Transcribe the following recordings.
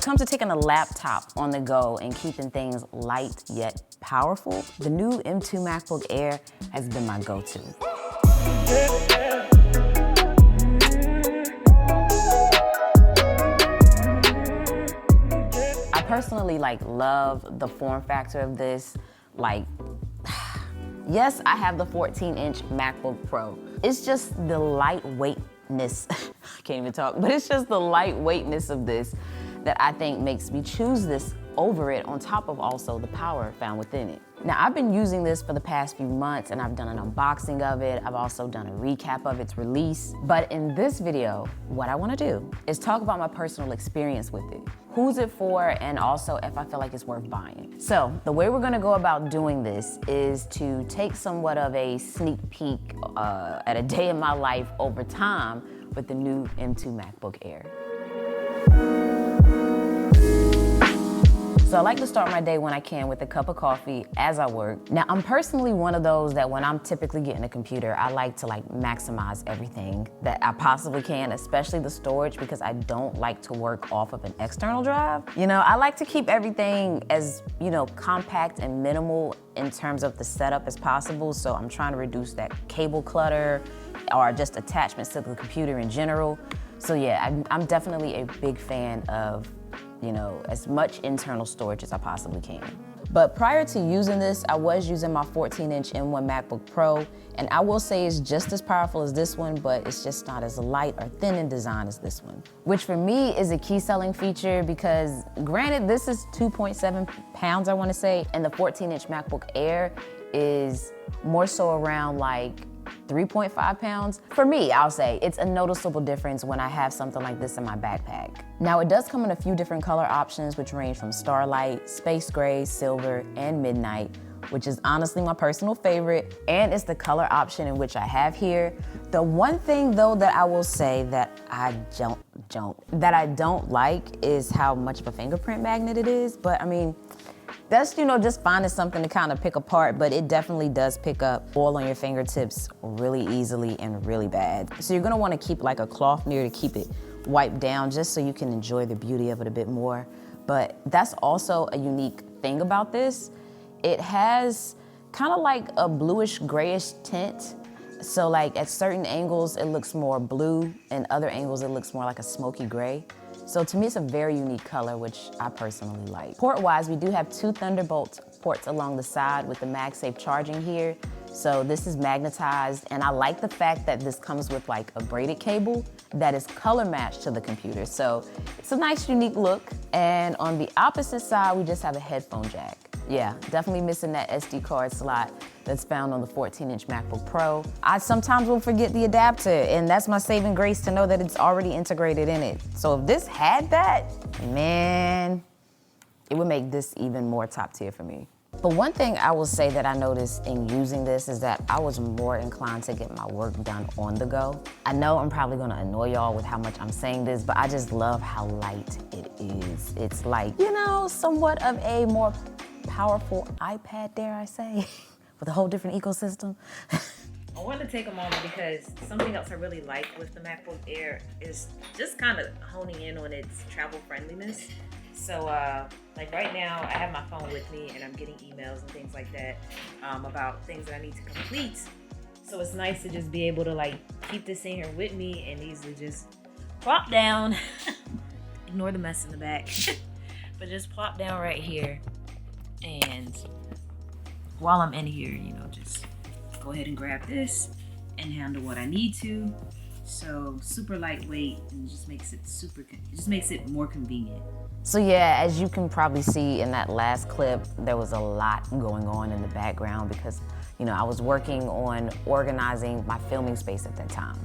it comes to taking a laptop on the go and keeping things light yet powerful, the new M2 MacBook Air has been my go-to. I personally love the form factor of this. Yes, I have the 14-inch MacBook Pro. It's just the lightweightness, I can't even talk, but it's just the lightweightness of this that I think makes me choose this over it, on top of also the power found within it. Now, I've been using this for the past few months and I've done an unboxing of it. I've also done a recap of its release. But in this video, what I wanna do is talk about my personal experience with it, who's it for, and also if I feel like it's worth buying. So the way we're gonna go about doing this is to take somewhat of a sneak peek at a day in my life over time with the new M2 MacBook Air. So I like to start my day when I can with a cup of coffee as I work. Now, I'm personally one of those that when I'm typically getting a computer, I like to maximize everything that I possibly can, especially the storage, because I don't like to work off of an external drive. I like to keep everything as, compact and minimal in terms of the setup as possible. So I'm trying to reduce that cable clutter or just attachments to the computer in general. So yeah, I'm definitely a big fan of as much internal storage as I possibly can. But prior to using this, I was using my 14-inch M1 MacBook Pro, and I will say it's just as powerful as this one, but it's just not as light or thin in design as this one, which for me is a key selling feature because granted, this is 2.7 pounds, I wanna say, and the 14-inch MacBook Air is more so around 3.5 pounds. For me, I'll say it's a noticeable difference when I have something like this in my backpack. Now, it does come in a few different color options, which range from Starlight, Space Gray, Silver, and Midnight, which is honestly my personal favorite, and it's the color option in which I have here. The one thing though that I will say that I don't like is how much of a fingerprint magnet it is, but I mean, that's, just finding something to kind of pick apart, but it definitely does pick up oil on your fingertips really easily and really bad. So you're gonna wanna keep a cloth near to keep it wiped down just so you can enjoy the beauty of it a bit more. But that's also a unique thing about this. It has kind of a bluish grayish tint. So at certain angles, it looks more blue, and other angles, it looks more like a smoky gray. So to me, it's a very unique color, which I personally like. Port-wise, we do have 2 Thunderbolt ports along the side with the MagSafe charging here. So this is magnetized, and I like the fact that this comes with a braided cable that is color matched to the computer. So it's a nice, unique look. And on the opposite side, we just have a headphone jack. Yeah, definitely missing that SD card slot that's found on the 14-inch MacBook Pro. I sometimes will forget the adapter, and that's my saving grace to know that it's already integrated in it. So if this had that, man, it would make this even more top tier for me. But one thing I will say that I noticed in using this is that I was more inclined to get my work done on the go. I know I'm probably gonna annoy y'all with how much I'm saying this, but I just love how light it is. It's somewhat of a more powerful iPad, dare I say, with a whole different ecosystem. I wanted to take a moment because something else I really like with the MacBook Air is just kind of honing in on its travel friendliness. So right now I have my phone with me and I'm getting emails and things like that about things that I need to complete. So it's nice to just be able to keep this in here with me and easily just plop down. Ignore the mess in the back. But just plop down right here, and while I'm in here, just go ahead and grab this and handle what I need to. So super lightweight, and just makes it more convenient. So yeah, as you can probably see in that last clip, there was a lot going on in the background because, I was working on organizing my filming space at that time.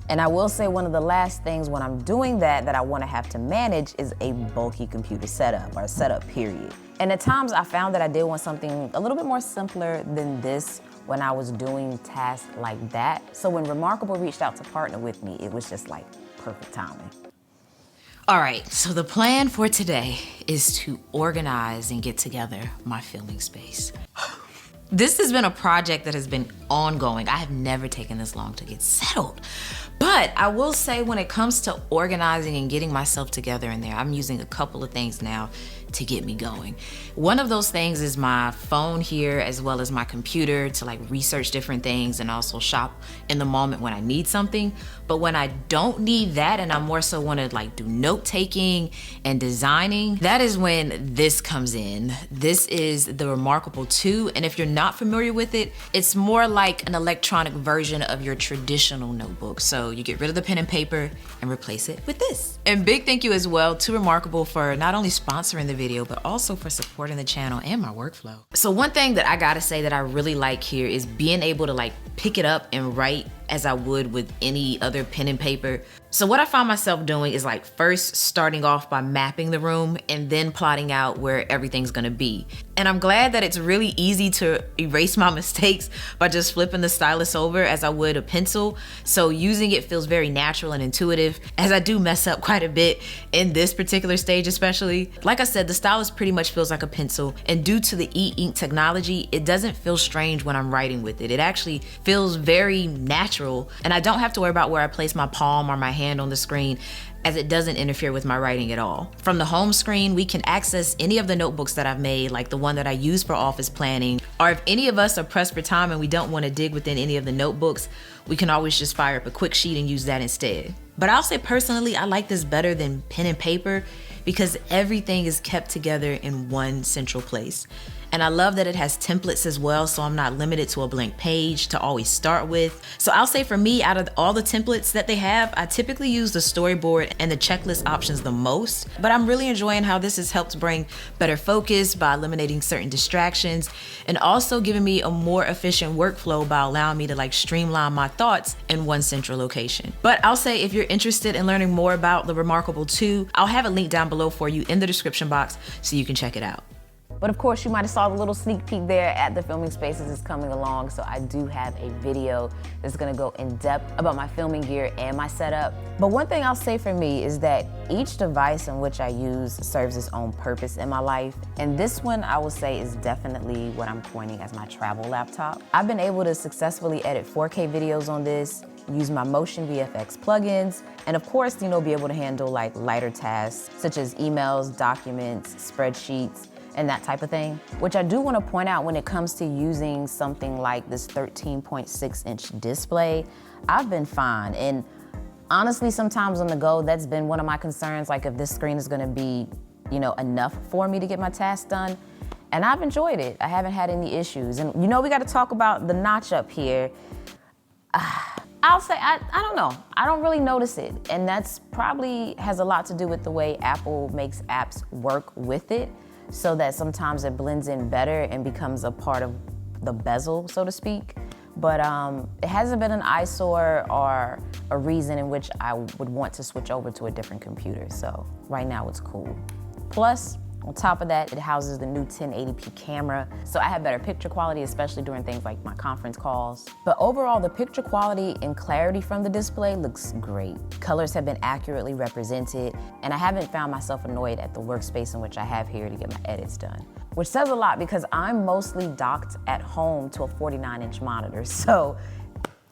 And I will say one of the last things when I'm doing that I want to have to manage is a bulky computer setup, or setup period. And at times I found that I did want something a little bit more simpler than this when I was doing tasks like that. So when Remarkable reached out to partner with me, it was just perfect timing. All right, so the plan for today is to organize and get together my filming space. This has been a project that has been ongoing. I have never taken this long to get settled. But I will say when it comes to organizing and getting myself together in there, I'm using a couple of things now to get me going. One of those things is my phone here, as well as my computer to like research different things and also shop in the moment when I need something. But when I don't need that and I more so want to like do note taking and designing, that is when this comes in. This is the Remarkable 2, and if you're not familiar with it, it's more like an electronic version of your traditional notebook. So you get rid of the pen and paper and replace it with this. And big thank you as well to Remarkable for not only sponsoring the video, but also for supporting the channel and my workflow. So one thing that I gotta say that I really like here is being able to like pick it up and write as I would with any other pen and paper. So what I found myself doing is like first starting off by mapping the room and then plotting out where everything's gonna be. And I'm glad that it's really easy to erase my mistakes by just flipping the stylus over as I would a pencil. So using it feels very natural and intuitive, as I do mess up quite a bit in this particular stage especially. Like I said, the stylus pretty much feels like a pencil, and due to the e-ink technology, it doesn't feel strange when I'm writing with it. It actually feels very natural, and I don't have to worry about where I place my palm or my hand on the screen, as it doesn't interfere with my writing at all. From the home screen, we can access any of the notebooks that I've made, like the one that I use for office planning, or if any of us are pressed for time and we don't want to dig within any of the notebooks, we can always just fire up a quick sheet and use that instead. But I'll say personally, I like this better than pen and paper because everything is kept together in one central place. And I love that it has templates as well, so I'm not limited to a blank page to always start with. So I'll say for me, out of all the templates that they have, I typically use the storyboard and the checklist options the most, but I'm really enjoying how this has helped bring better focus by eliminating certain distractions and also giving me a more efficient workflow by allowing me to like streamline my thoughts in one central location. But I'll say if you're interested in learning more about the Remarkable 2, I'll have a link down below for you in the description box so you can check it out. But of course, you might have saw the little sneak peek there at the filming spaces is coming along. So I do have a video that's gonna go in depth about my filming gear and my setup. But one thing I'll say for me is that each device in which I use serves its own purpose in my life. And this one I will say is definitely what I'm coining as my travel laptop. I've been able to successfully edit 4K videos on this, use my Motion VFX plugins, and of course, be able to handle like lighter tasks such as emails, documents, spreadsheets, and that type of thing. Which I do want to point out when it comes to using something like this 13.6-inch display, I've been fine. And honestly, sometimes on the go, that's been one of my concerns, like if this screen is gonna be, enough for me to get my tasks done. And I've enjoyed it. I haven't had any issues. And we gotta talk about the notch up here. I'll say, I don't know. I don't really notice it. And that's probably has a lot to do with the way Apple makes apps work with it, so that sometimes it blends in better and becomes a part of the bezel, so to speak. But it hasn't been an eyesore or a reason in which I would want to switch over to a different computer. So right now it's cool. Plus, on top of that, it houses the new 1080p camera, so I have better picture quality, especially during things like my conference calls. But overall, the picture quality and clarity from the display looks great. Colors have been accurately represented, and I haven't found myself annoyed at the workspace in which I have here to get my edits done. Which says a lot because I'm mostly docked at home to a 49-inch monitor, so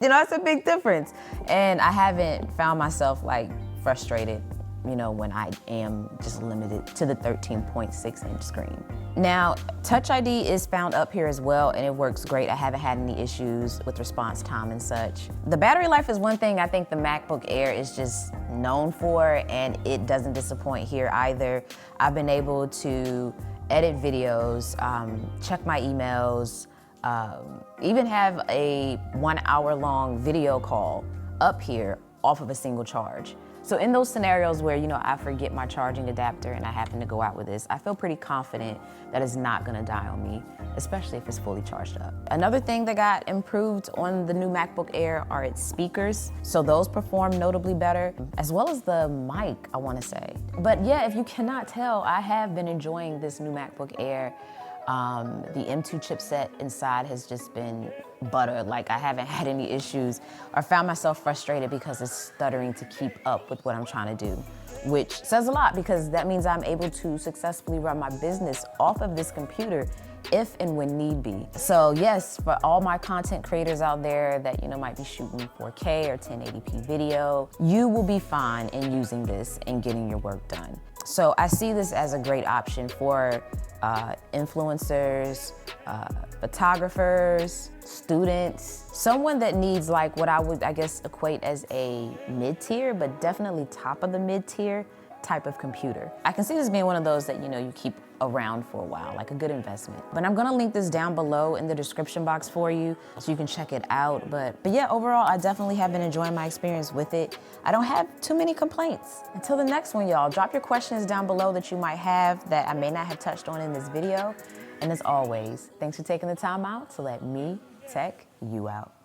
it's a big difference. And I haven't found myself like frustrated when I am just limited to the 13.6-inch screen. Now, Touch ID is found up here as well, and it works great. I haven't had any issues with response time and such. The battery life is one thing I think the MacBook Air is just known for, and it doesn't disappoint here either. I've been able to edit videos, check my emails, even have a 1 hour long video call up here off of a single charge. So in those scenarios where, I forget my charging adapter and I happen to go out with this, I feel pretty confident that it's not gonna die on me, especially if it's fully charged up. Another thing that got improved on the new MacBook Air are its speakers. So those perform notably better, as well as the mic, I wanna say. But yeah, if you cannot tell, I have been enjoying this new MacBook Air. The M2 chipset inside has just been butter. Like, I haven't had any issues or found myself frustrated because it's stuttering to keep up with what I'm trying to do, which says a lot because that means I'm able to successfully run my business off of this computer if and when need be. So yes, for all my content creators out there that might be shooting 4K or 1080p video, you will be fine in using this and getting your work done. So I see this as a great option for influencers, photographers, students, someone that needs like what I would, I guess, equate as a mid-tier, but definitely top of the mid-tier type of computer. I can see this being one of those that you keep around for a while, like a good investment. But I'm gonna link this down below in the description box for you so you can check it out. But yeah, overall, I definitely have been enjoying my experience with it. I don't have too many complaints. Until the next one, y'all, drop your questions down below that you might have that I may not have touched on in this video. And as always, thanks for taking the time out to let me tech you out.